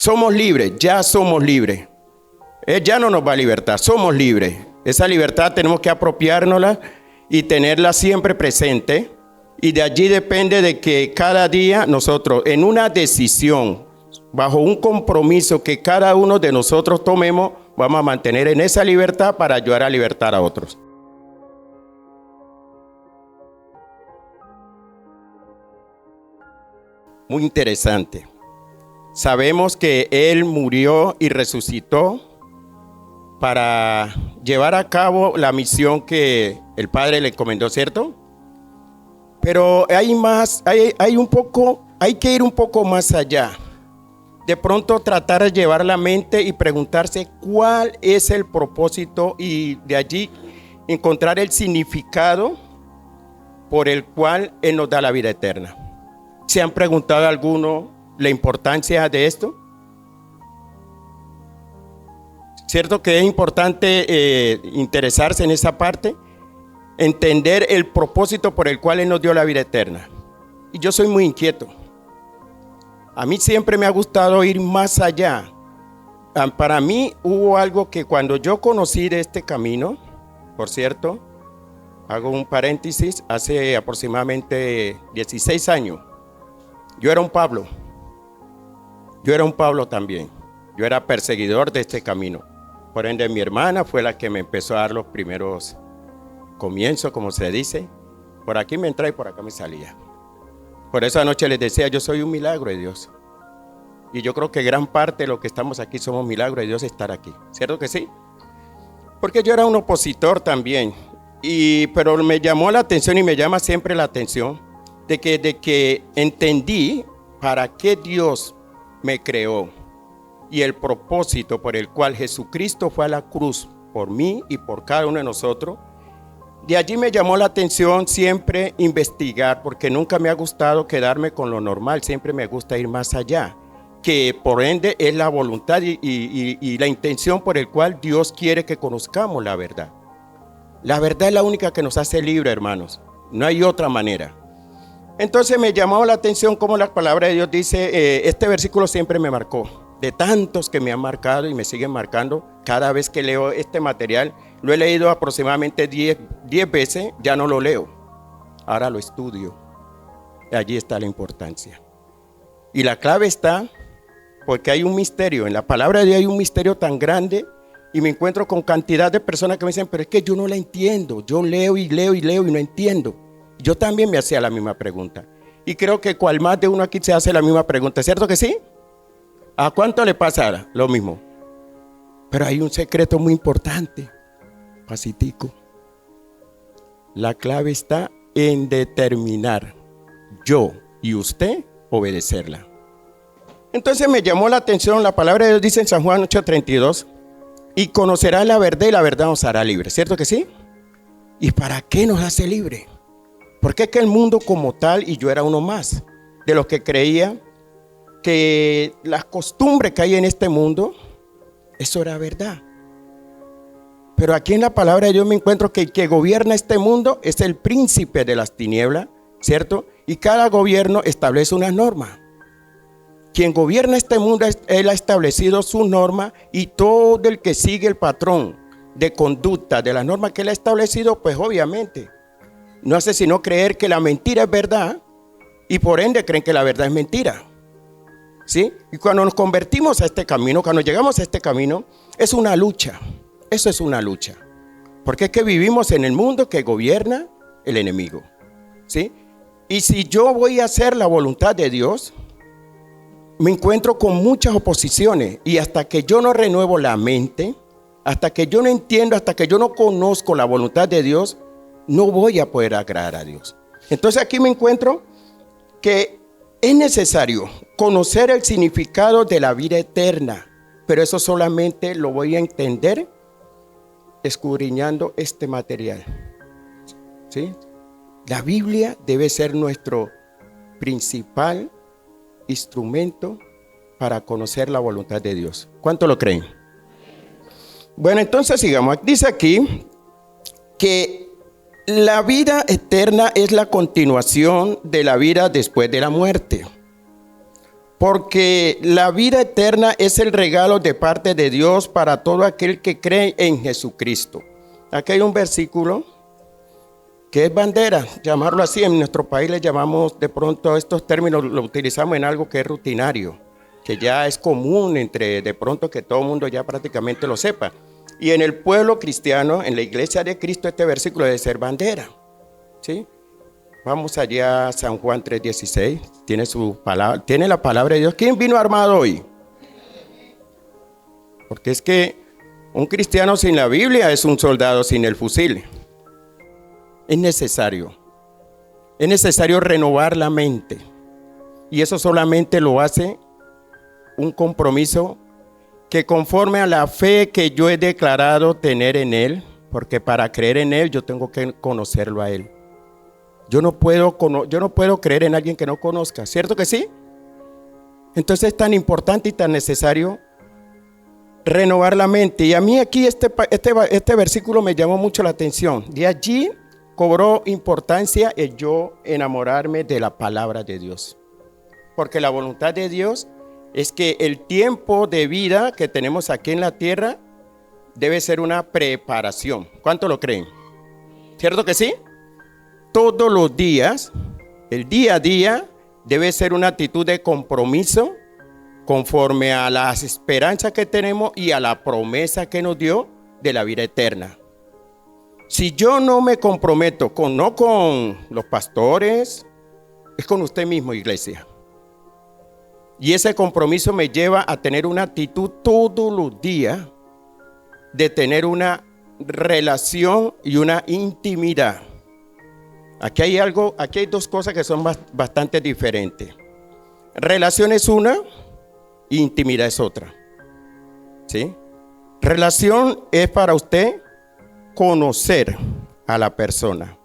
somos libres, ya somos libres. Él ya no nos va a libertar, somos libres. Esa libertad tenemos que apropiárnosla y tenerla siempre presente. Y de allí depende de que cada día nosotros, en una decisión, bajo un compromiso que cada uno de nosotros tomemos, vamos a mantener en esa libertad para ayudar a libertar a otros. Muy interesante. Sabemos que Él murió y resucitó para llevar a cabo la misión que el Padre le encomendó, ¿cierto? Pero hay más, hay que ir un poco más allá. De pronto tratar de llevar la mente y preguntarse cuál es el propósito y de allí encontrar el significado por el cual Él nos da la vida eterna. ¿Se han preguntado alguno la importancia de esto? ¿Cierto que es importante interesarse en esa parte? Entender el propósito por el cual Él nos dio la vida eterna. Y yo soy muy inquieto. A mí siempre me ha gustado ir más allá. Para mí hubo algo que cuando yo conocí de este camino, por cierto, hago un paréntesis, hace aproximadamente 16 años, yo era un Pablo. Yo era un Pablo también. Yo era perseguidor de este camino. Por ende, mi hermana fue la que me empezó a dar los primeros comienzos, como se dice. Por aquí me entraba y por acá me salía. Por eso anoche les decía, yo soy un milagro de Dios. Y yo creo que gran parte de los que estamos aquí somos milagros de Dios estar aquí. ¿Cierto que sí? Porque yo era un opositor también. Pero me llamó la atención y me llama siempre la atención de que entendí para qué Dios me creó y el propósito por el cual Jesucristo fue a la cruz por mí y por cada uno de nosotros. De allí me llamó la atención siempre investigar, porque nunca me ha gustado quedarme con lo normal, siempre me gusta ir más allá, que por ende es la voluntad y la intención por el cual Dios quiere que conozcamos la verdad. La verdad es la única que nos hace libres, hermanos, no hay otra manera. Entonces me llamó la atención como la palabra de Dios dice, este versículo siempre me marcó, de tantos que me han marcado y me siguen marcando. Cada vez que leo este material, lo he leído aproximadamente 10 veces, ya no lo leo, ahora lo estudio. Allí está la importancia. Y la clave está, porque hay un misterio, en la palabra de Dios hay un misterio tan grande, y me encuentro con cantidad de personas que me dicen, pero es que yo no la entiendo, yo leo y leo y leo y no entiendo. Yo también me hacía la misma pregunta. Y creo que cual más de uno aquí se hace la misma pregunta, ¿cierto que sí? ¿A cuánto le pasa lo mismo? Pero hay un secreto muy importante, pasitico. La clave está en determinar yo y usted obedecerla. Entonces me llamó la atención, la palabra de Dios dice en San Juan 8:32, y conocerá la verdad y la verdad nos hará libres, ¿cierto que sí? ¿Y para qué nos hace libre? Porque es que el mundo como tal, y yo era uno más, de los que creía que las costumbres que hay en este mundo, eso era verdad. Pero aquí en la palabra de Dios me encuentro que el que gobierna este mundo es el príncipe de las tinieblas, ¿cierto? Y cada gobierno establece unas normas. Quien gobierna este mundo, él ha establecido sus normas, y todo el que sigue el patrón de conducta de las normas que él ha establecido, pues obviamente no hace sino creer que la mentira es verdad y por ende creen que la verdad es mentira. ¿Sí? Y cuando nos convertimos a este camino, cuando llegamos a este camino, es una lucha. Eso es una lucha. Porque es que vivimos en el mundo que gobierna el enemigo. ¿Sí? Y si yo voy a hacer la voluntad de Dios, me encuentro con muchas oposiciones. Y hasta que yo no renuevo la mente, hasta que yo no entiendo, hasta que yo no conozco la voluntad de Dios, no voy a poder agradar a Dios. Entonces aquí me encuentro que es necesario conocer el significado de la vida eterna, pero eso solamente lo voy a entender escudriñando este material. ¿Sí? La Biblia debe ser nuestro principal instrumento para conocer la voluntad de Dios. ¿Cuánto lo creen? Bueno, entonces sigamos. Dice aquí que la vida eterna es la continuación de la vida después de la muerte. Porque la vida eterna es el regalo de parte de Dios para todo aquel que cree en Jesucristo. Aquí hay un versículo que es bandera, llamarlo así. En nuestro país le llamamos de pronto estos términos, lo utilizamos en algo que es rutinario, que ya es común entre de pronto que todo el mundo ya prácticamente lo sepa. Y en el pueblo cristiano, en la iglesia de Cristo, este versículo debe ser bandera, ¿sí? Vamos allá a San Juan 3:16, tiene su palabra, tiene la palabra de Dios. ¿Quién vino armado hoy? Porque es que un cristiano sin la Biblia es un soldado sin el fusil. Es necesario renovar la mente. Y eso solamente lo hace un compromiso que conforme a la fe que yo he declarado tener en Él, porque para creer en Él yo tengo que conocerlo a Él. Yo no puedo creer en alguien que no conozca, ¿cierto que sí? Entonces es tan importante y tan necesario renovar la mente. Y a mí aquí este versículo me llamó mucho la atención. De allí cobró importancia el yo enamorarme de la palabra de Dios. Porque la voluntad de Dios es que el tiempo de vida que tenemos aquí en la tierra debe ser una preparación. ¿Cuánto lo creen? ¿Cierto que sí? Todos los días, el día a día, debe ser una actitud de compromiso conforme a las esperanzas que tenemos y a la promesa que nos dio de la vida eterna. Si yo no me comprometo no con los pastores, es con usted mismo, iglesia. Y ese compromiso me lleva a tener una actitud todos los días de tener una relación y una intimidad. Aquí hay dos cosas que son bastante diferentes. Relación es una, intimidad es otra. ¿Sí? Relación es para usted conocer a la persona.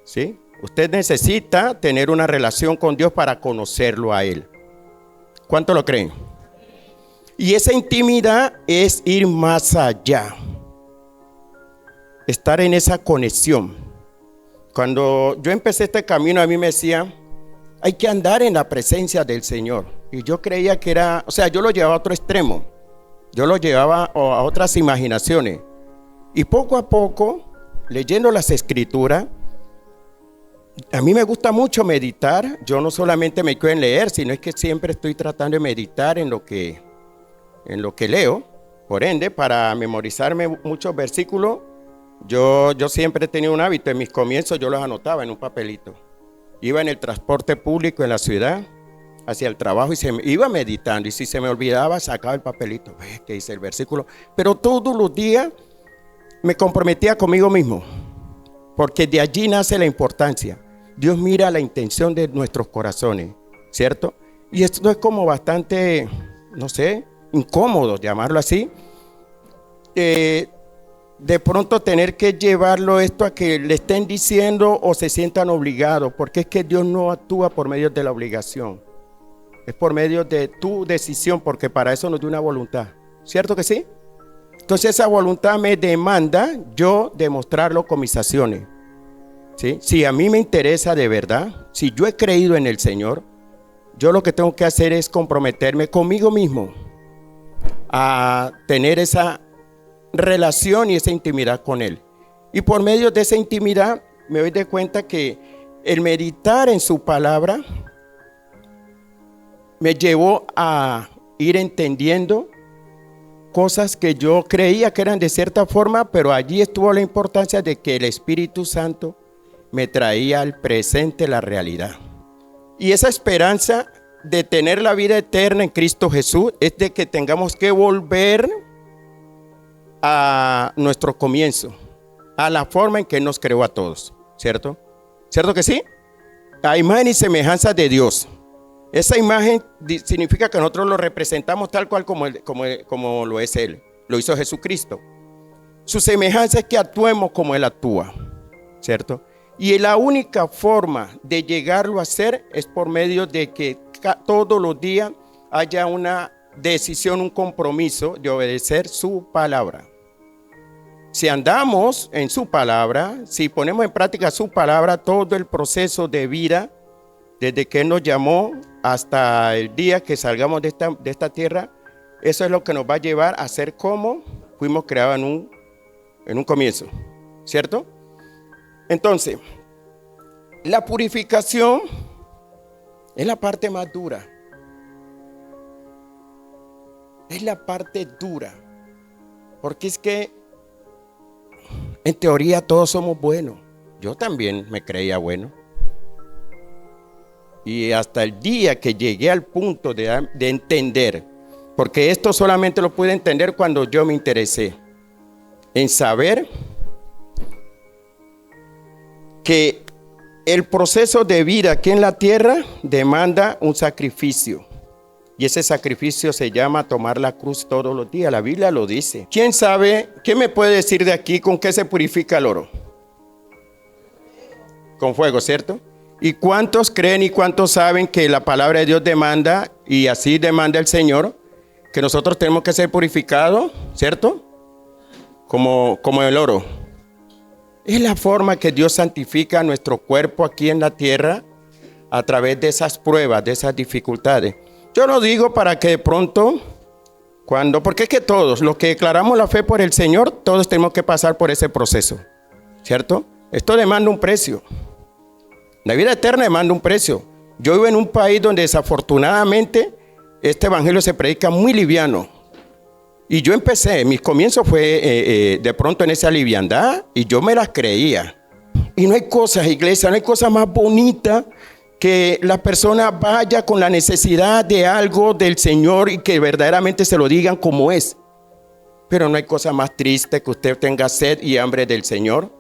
¿Sí? Usted necesita tener una relación con Dios para conocerlo a Él. ¿Cuánto lo creen? Y esa intimidad es ir más allá. Estar en esa conexión. Cuando yo empecé este camino, a mí me decían, hay que andar en la presencia del Señor. Y yo creía que era, yo lo llevaba a otro extremo. Yo lo llevaba a otras imaginaciones. Y poco a poco, leyendo las Escrituras, a mí me gusta mucho meditar. Yo no solamente me quedo en leer, sino es que siempre estoy tratando de meditar en lo que leo. Por ende, para memorizarme muchos versículos, yo siempre he tenido un hábito. En mis comienzos yo los anotaba en un papelito. Iba en el transporte público en la ciudad, hacia el trabajo y iba meditando. Y si se me olvidaba, sacaba el papelito. ¿Qué dice el versículo? Pero todos los días me comprometía conmigo mismo. Porque de allí nace la importancia. Dios mira la intención de nuestros corazones, ¿cierto? Y esto es como bastante, incómodo, llamarlo así. De pronto tener que llevarlo esto a que le estén diciendo o se sientan obligados, porque es que Dios no actúa por medio de la obligación, es por medio de tu decisión, porque para eso nos dio una voluntad, ¿cierto que sí? Entonces esa voluntad me demanda yo demostrarlo con mis acciones, ¿sí? Si a mí me interesa de verdad, si yo he creído en el Señor, yo lo que tengo que hacer es comprometerme conmigo mismo a tener esa relación y esa intimidad con Él. Y por medio de esa intimidad me doy de cuenta que el meditar en su palabra me llevó a ir entendiendo cosas que yo creía que eran de cierta forma, pero allí estuvo la importancia de que el Espíritu Santo me traía al presente la realidad. Y esa esperanza de tener la vida eterna en Cristo Jesús es de que tengamos que volver a nuestro comienzo, a la forma en que Él nos creó a todos, ¿cierto? ¿Cierto que sí? A imagen y semejanza de Dios. Esa imagen significa que nosotros lo representamos tal cual como lo es Él. Lo hizo Jesucristo. Su semejanza es que actuemos como Él actúa, ¿cierto? Y la única forma de llegarlo a hacer es por medio de que todos los días haya una decisión, un compromiso de obedecer su palabra. Si andamos en su palabra, si ponemos en práctica su palabra, todo el proceso de vida desde que Él nos llamó hasta el día que salgamos de esta tierra, eso es lo que nos va a llevar a ser como fuimos creados en un comienzo, ¿cierto? Entonces, la purificación es la parte más dura. Es la parte dura. Porque es que en teoría todos somos buenos. Yo también me creía bueno. Y hasta el día que llegué al punto de entender, porque esto solamente lo pude entender cuando yo me interesé en saber que el proceso de vida aquí en la tierra demanda un sacrificio. Y ese sacrificio se llama tomar la cruz todos los días. La Biblia lo dice. ¿Quién sabe? ¿Qué me puede decir de aquí con qué se purifica el oro? Con fuego, ¿cierto? ¿Y cuántos creen y cuántos saben que la palabra de Dios demanda, y así demanda el Señor, que nosotros tenemos que ser purificados, ¿cierto? Como el oro. Es la forma que Dios santifica nuestro cuerpo aquí en la tierra a través de esas pruebas, de esas dificultades. Yo lo digo para que de pronto, porque es que todos, los que declaramos la fe por el Señor, todos tenemos que pasar por ese proceso, ¿cierto? Esto demanda un precio. La vida eterna demanda un precio. Yo vivo en un país donde desafortunadamente este evangelio se predica muy liviano. Y yo empecé, mis comienzos fue de pronto en esa liviandad y yo me las creía. Y no hay cosas, iglesia, no hay cosa más bonita que la persona vaya con la necesidad de algo del Señor y que verdaderamente se lo digan como es. Pero no hay cosa más triste que usted tenga sed y hambre del Señor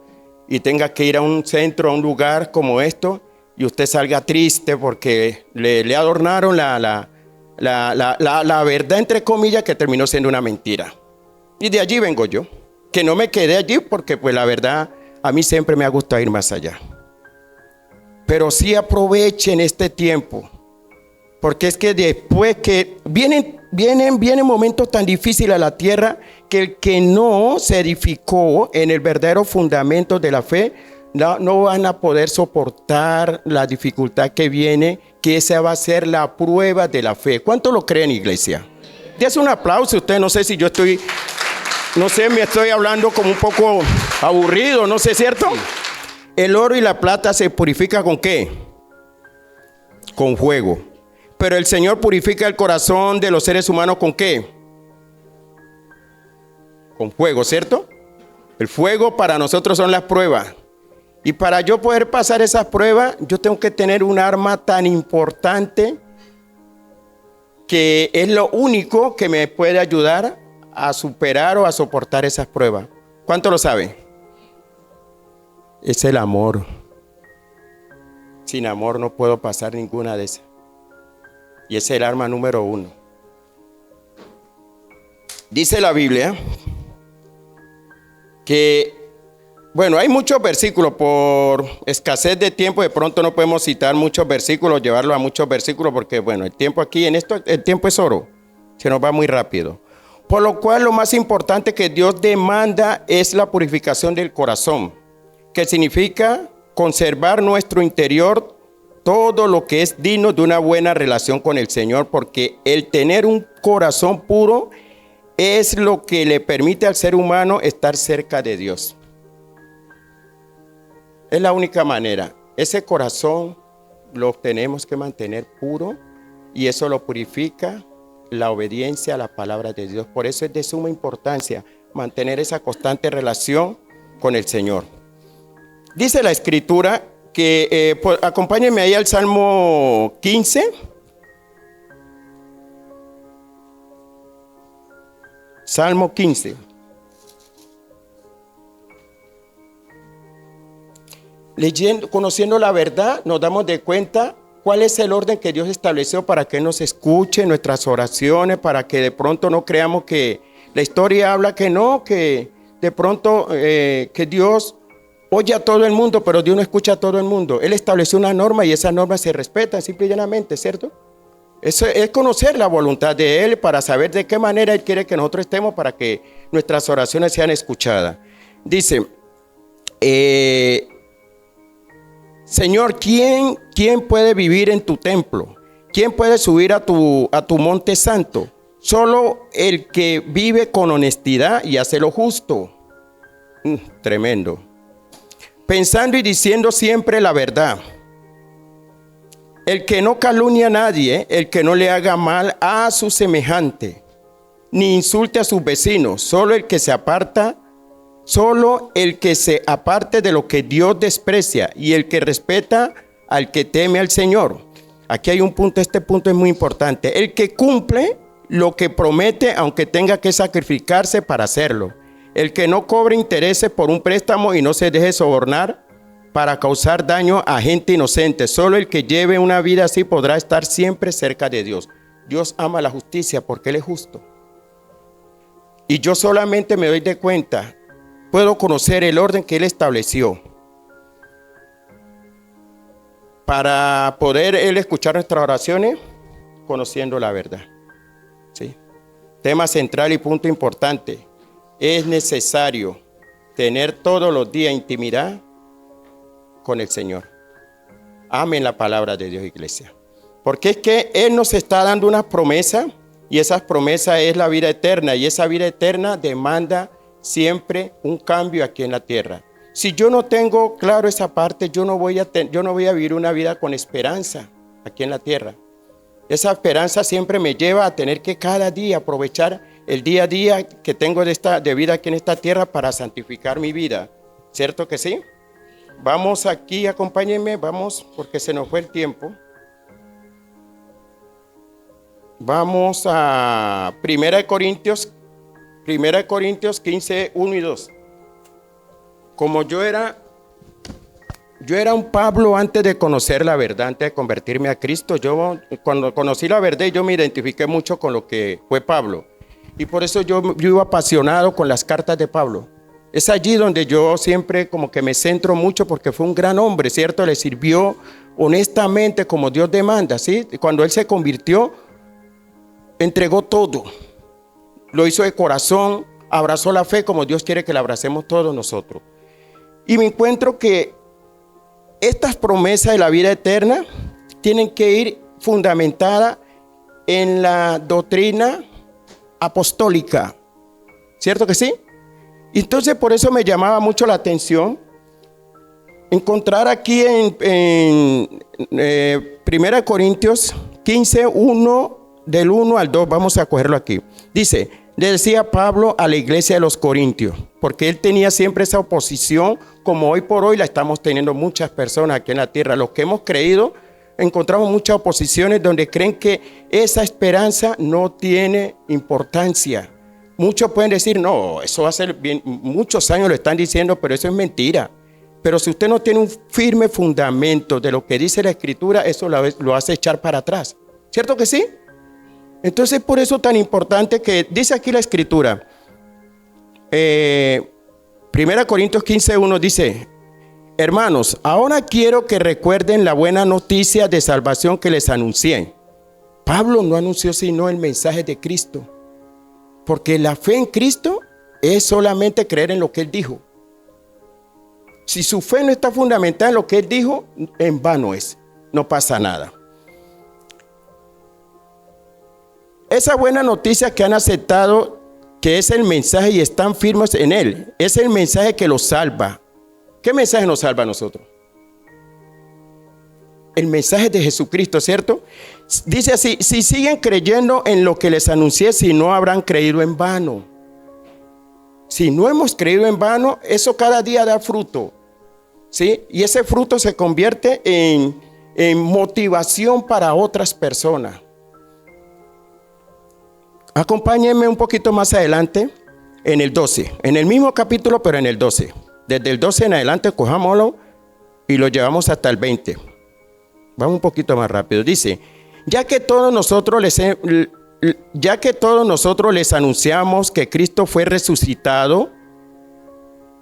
y tenga que ir a un centro, a un lugar como esto, y usted salga triste porque le adornaron la verdad, entre comillas, que terminó siendo una mentira. Y de allí vengo yo, que no me quedé allí porque pues la verdad a mí siempre me ha gustado ir más allá. Pero sí aprovechen este tiempo, porque es que después que vienen momentos tan difíciles a la tierra, que el que no se edificó en el verdadero fundamento de la fe, no van a poder soportar la dificultad que viene, que esa va a ser la prueba de la fe. ¿Cuánto lo creen, iglesia? Des un aplauso. Usted, no sé si yo estoy, me estoy hablando como un poco aburrido, no sé, ¿cierto? El oro y la plata se purifica ¿con qué? Con fuego. Pero el Señor purifica el corazón de los seres humanos ¿con qué? Con fuego, ¿cierto? El fuego para nosotros son las pruebas. Y para yo poder pasar esas pruebas, yo tengo que tener un arma tan importante que es lo único que me puede ayudar a superar o a soportar esas pruebas. ¿Cuánto lo sabe? Es el amor. Sin amor no puedo pasar ninguna de esas. Y es el arma número 1. Dice la Biblia que, bueno, hay muchos versículos. Por escasez de tiempo, de pronto no podemos citar muchos versículos, llevarlo a muchos versículos, porque, bueno, el tiempo aquí, en esto, el tiempo es oro. Se nos va muy rápido. Por lo cual, lo más importante que Dios demanda es la purificación del corazón, que significa conservar nuestro interior todo lo que es digno de una buena relación con el Señor, porque el tener un corazón puro es lo que le permite al ser humano estar cerca de Dios. Es la única manera. Ese corazón lo tenemos que mantener puro y eso lo purifica la obediencia a la palabra de Dios. Por eso es de suma importancia mantener esa constante relación con el Señor. Dice la Escritura que, acompáñenme ahí al Salmo 15. Salmo 15. Leyendo, conociendo la verdad, nos damos de cuenta cuál es el orden que Dios estableció para que nos escuche nuestras oraciones, para que de pronto no creamos que la historia habla que no, que de pronto que Dios oye a todo el mundo, pero Dios no escucha a todo el mundo. Él estableció una norma y esa norma se respeta simple y llanamente, ¿cierto? Eso es conocer la voluntad de Él para saber de qué manera Él quiere que nosotros estemos para que nuestras oraciones sean escuchadas. Dice, Señor, ¿quién puede vivir en tu templo? ¿Quién puede subir a tu monte santo? Solo el que vive con honestidad y hace lo justo. Tremendo. Pensando y diciendo siempre la verdad. El que no calumnia a nadie, el que no le haga mal a su semejante, ni insulte a sus vecinos, solo el que se aparte de lo que Dios desprecia y el que respeta al que teme al Señor. Aquí hay un punto, este punto es muy importante. El que cumple lo que promete, aunque tenga que sacrificarse para hacerlo. El que no cobre intereses por un préstamo y no se deje sobornar para causar daño a gente inocente. Solo el que lleve una vida así podrá estar siempre cerca de Dios. Dios ama la justicia porque Él es justo. Y yo solamente me doy de cuenta, puedo conocer el orden que Él estableció para poder Él escuchar nuestras oraciones, conociendo la verdad. ¿Sí? Tema central y punto importante. Es necesario tener todos los días intimidad con el Señor. Amen la palabra de Dios, iglesia. Porque es que Él nos está dando unas promesas y esas promesas es la vida eterna y esa vida eterna demanda siempre un cambio aquí en la tierra. Si yo no tengo claro esa parte, yo no voy a vivir una vida con esperanza aquí en la tierra. Esa esperanza siempre me lleva a tener que cada día aprovechar el día a día que tengo de vida aquí en esta tierra para santificar mi vida. ¿Cierto que sí? Vamos aquí, acompáñenme, vamos, porque se nos fue el tiempo. Vamos a 1 Corintios 15, 1 y 2. Como yo era un Pablo antes de conocer la verdad, antes de convertirme a Cristo. Yo cuando conocí la verdad, yo me identifiqué mucho con lo que fue Pablo. Y por eso yo vivo apasionado con las cartas de Pablo. Es allí donde yo siempre como que me centro mucho porque fue un gran hombre, ¿cierto? Le sirvió honestamente como Dios demanda, ¿sí? Cuando él se convirtió, entregó todo. Lo hizo de corazón, abrazó la fe como Dios quiere que la abracemos todos nosotros. Y me encuentro que estas promesas de la vida eterna tienen que ir fundamentadas en la doctrina apostólica. ¿Cierto que sí? Entonces por eso me llamaba mucho la atención encontrar aquí en 1 Corintios 15, del 1 al 2, vamos a cogerlo aquí. Dice, le decía Pablo a la iglesia de los Corintios, porque él tenía siempre esa oposición, como hoy por hoy la estamos teniendo muchas personas aquí en la tierra. Los que hemos creído, encontramos muchas oposiciones donde creen que esa esperanza no tiene importancia. Muchos pueden decir, no, eso va a ser bien, muchos años lo están diciendo, pero eso es mentira. Pero si usted no tiene un firme fundamento de lo que dice la Escritura, eso lo hace echar para atrás. ¿Cierto que sí? Entonces, por eso tan importante que dice aquí la Escritura. 1 Corintios 15:1 dice, hermanos, ahora quiero que recuerden la buena noticia de salvación que les anuncié. Pablo no anunció sino el mensaje de Cristo. Porque la fe en Cristo es solamente creer en lo que Él dijo. Si su fe no está fundamentada en lo que Él dijo, en vano es, no pasa nada. Esa buena noticia que han aceptado, que es el mensaje y están firmes en Él, es el mensaje que los salva. ¿Qué mensaje nos salva a nosotros? El mensaje de Jesucristo, ¿cierto? Dice así, si siguen creyendo en lo que les anuncié, si no habrán creído en vano. Si no hemos creído en vano, eso cada día da fruto, ¿sí? Y ese fruto se convierte en motivación para otras personas. Acompáñenme un poquito más adelante en el 12, en el mismo capítulo, pero en el 12. Desde el 12 en adelante, cojámoslo y lo llevamos hasta el 20. Vamos un poquito más rápido. Dice, ya que todos nosotros les anunciamos que Cristo fue resucitado,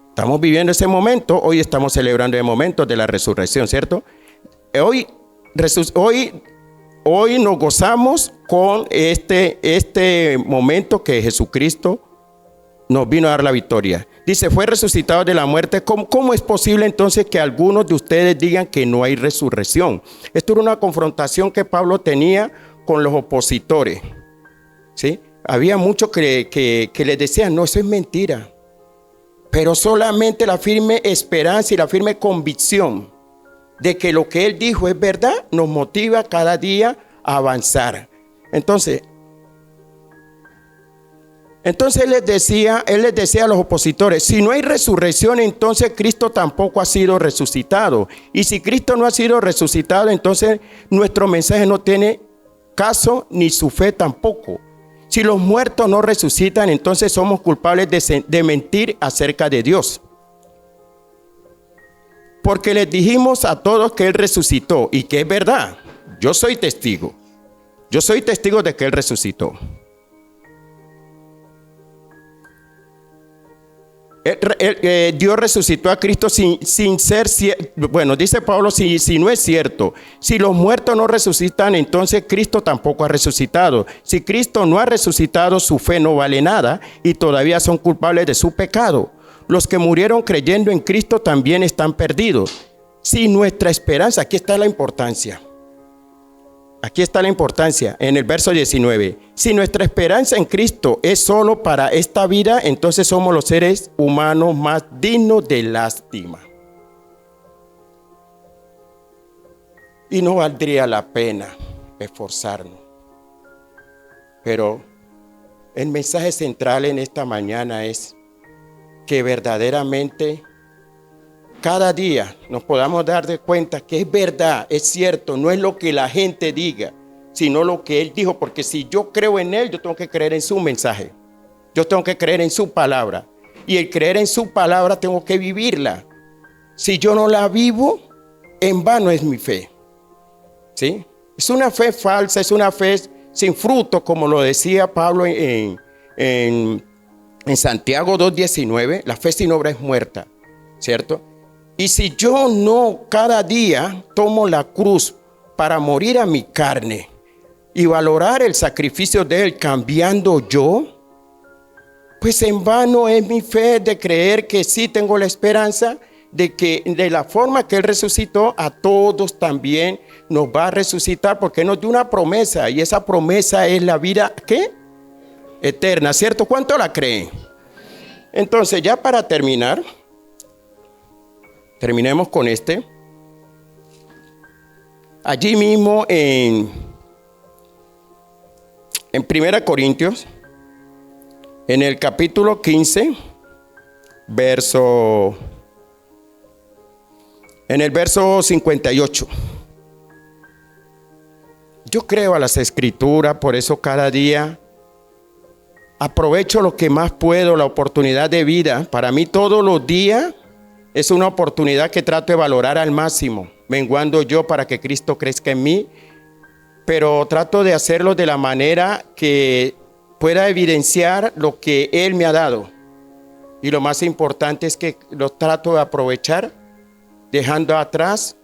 estamos viviendo ese momento, hoy estamos celebrando el momento de la resurrección, ¿cierto? Hoy nos gozamos con este momento que Jesucristo nos vino a dar la victoria. Dice, fue resucitado de la muerte. ¿Cómo es posible entonces que algunos de ustedes digan que no hay resurrección? Esto era una confrontación que Pablo tenía con los opositores, ¿sí? Había muchos que les decían, no, eso es mentira. Pero solamente la firme esperanza y la firme convicción de que lo que él dijo es verdad, nos motiva cada día a avanzar. Entonces él les decía a los opositores, si no hay resurrección, entonces Cristo tampoco ha sido resucitado. Y si Cristo no ha sido resucitado, entonces nuestro mensaje no tiene caso, ni su fe tampoco. Si los muertos no resucitan, entonces somos culpables de mentir acerca de Dios. Porque les dijimos a todos que Él resucitó y que es verdad. Yo soy testigo. Yo soy testigo de que Él resucitó. Dios resucitó a Cristo sin ser cierto. Bueno, dice Pablo, si no es cierto. Si los muertos no resucitan, entonces Cristo tampoco ha resucitado. Si Cristo no ha resucitado, su fe no vale nada y todavía son culpables de su pecado. Los que murieron creyendo en Cristo también están perdidos. Si nuestra esperanza, aquí está la importancia. Aquí está la importancia en el verso 19. Si nuestra esperanza en Cristo es solo para esta vida, entonces somos los seres humanos más dignos de lástima. Y no valdría la pena esforzarnos. Pero el mensaje central en esta mañana es que verdaderamente cada día nos podamos dar de cuenta que es verdad, es cierto, no es lo que la gente diga, sino lo que Él dijo, porque si yo creo en Él, yo tengo que creer en su mensaje, yo tengo que creer en su palabra, y el creer en su palabra tengo que vivirla. Si yo no la vivo, en vano es mi fe, ¿sí? Es una fe falsa, es una fe sin fruto, como lo decía Pablo en Santiago 2:19, la fe sin obra es muerta, ¿cierto? Y si yo no cada día tomo la cruz para morir a mi carne y valorar el sacrificio de Él cambiando yo, pues en vano es mi fe de creer que sí tengo la esperanza de que de la forma que Él resucitó, a todos también nos va a resucitar, porque nos dio una promesa y esa promesa es la vida, ¿qué? Eterna, ¿cierto? ¿Cuánto la creen? Entonces, ya para terminar, terminemos con este. Allí mismo en 1 Corintios, en el capítulo 15, en el verso 58. Yo creo a las escrituras, por eso cada día aprovecho lo que más puedo, la oportunidad de vida. Para mí todos los días es una oportunidad que trato de valorar al máximo, menguando yo para que Cristo crezca en mí, pero trato de hacerlo de la manera que pueda evidenciar lo que Él me ha dado. Y lo más importante es que lo trato de aprovechar dejando atrás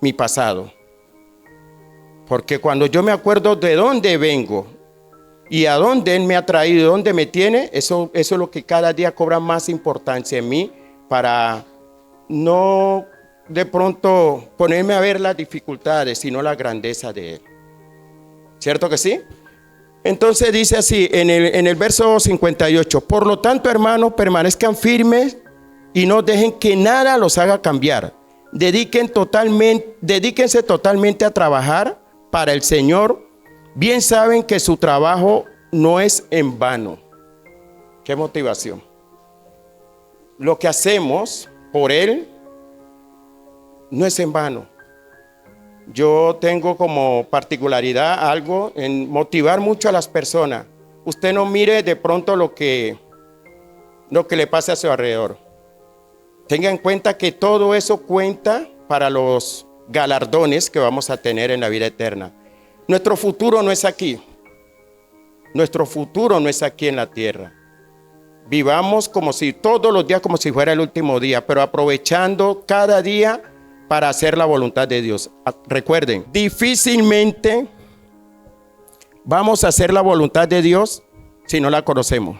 mi pasado. Porque cuando yo me acuerdo de dónde vengo y a dónde Él me ha traído, dónde me tiene, eso es lo que cada día cobra más importancia en mí, para no de pronto ponerme a ver las dificultades, sino la grandeza de Él. ¿Cierto que sí? Entonces dice así en el verso 58, por lo tanto, hermanos, permanezcan firmes y no dejen que nada los haga cambiar. Dedíquense totalmente a trabajar para el Señor. Bien saben que su trabajo no es en vano. ¿Qué motivación? Lo que hacemos por Él no es en vano. Yo tengo como particularidad algo en motivar mucho a las personas. Usted no mire de pronto lo que le pasa a su alrededor. Tenga en cuenta que todo eso cuenta para los galardones que vamos a tener en la vida eterna. Nuestro futuro no es aquí. Nuestro futuro no es aquí en la tierra. Vivamos todos los días como si fuera el último día, pero aprovechando cada día para hacer la voluntad de Dios. Recuerden, difícilmente vamos a hacer la voluntad de Dios si no la conocemos.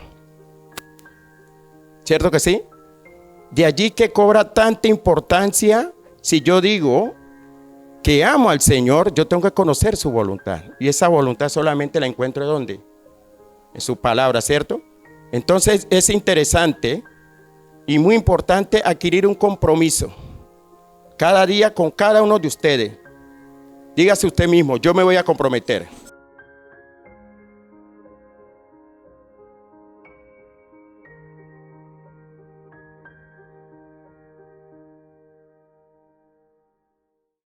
¿Cierto que sí? De allí que cobra tanta importancia. Si yo digo que amo al Señor, yo tengo que conocer su voluntad. Y esa voluntad solamente la encuentro ¿dónde? En su palabra, ¿cierto? Entonces es interesante y muy importante adquirir un compromiso cada día con cada uno de ustedes. Dígase usted mismo, yo me voy a comprometer